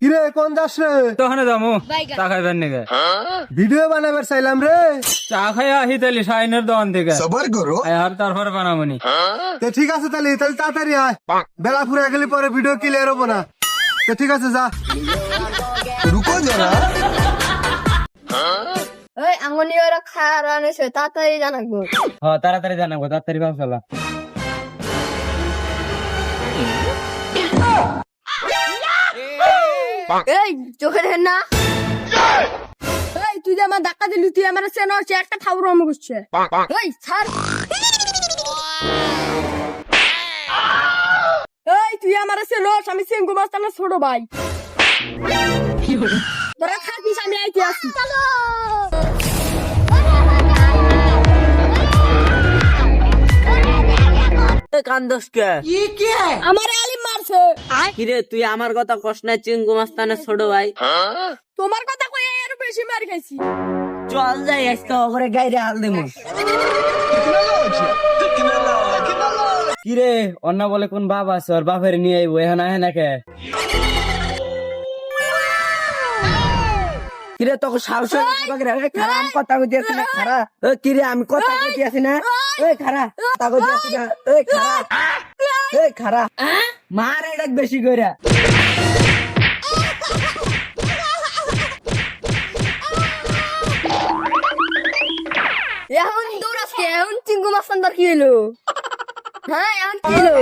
কিরে কোন যাস রে? তখনে যাবো চা খাইবেন নাকি? ভিডিও বানাবার চাইলাম রে। চা খাই আহি তাহলে শাহিনের দোকান থেকে সবার করো। আর তারপরে বানাবনি। তো ঠিক আছে তাহলে তাড়াতাড়ি আয়, বেলা ফুরে গেলে পরে ভিডিও ক্লিয়ার হবো না। তো ঠিক আছে যা। রুকো যারা। ওই আঙ্গনি ওরা খায়ার আনেছে তাড়াতাড়ি জানাবো। হ্যাঁ তাড়াতাড়ি জানাবো, তাড়াতাড়ি ভাব চলা। এই চোখে দেখেন না? এই তুই যে আমার ধাক্কা দিলি, তুই আমার চেনা হচ্ছে একটা ঠাকুর অমুক হচ্ছে। এই ছাড়। এই তুই আমার চেনস, আমি সিঙ্গু মাস্তানের ছোট ভাই। তোরা থাকিস, আমি আইতে আসি। কান্দসকে আমার আলিম মারছে। কিরে তুই আমার কথা কস না, চিঙ্গু মাস্তানের ছোট ভাই। তোমার কথা কই আর বেশি মার খাইছি। চল যাই আজকে ওরে গাইরে হাল দেমু। কিরে অন্য বলে কোন বাপ আছে, ওর বাপের নিয়ে আইবো, এখন আহে নাকে? কিরে তোকে সাহস খারা আমি কথা কইতে আছি না, খারা কিরে আমি কথা কইতে আছি না, এই খারা কথা কইতে আছি না, এই খারা মার এটা বেশি কইরা। এখন দৌড়াচ্ছে, এখন চিঙ্গু মাস্তান কি হলো? হ্যাঁ এখন কি হলো?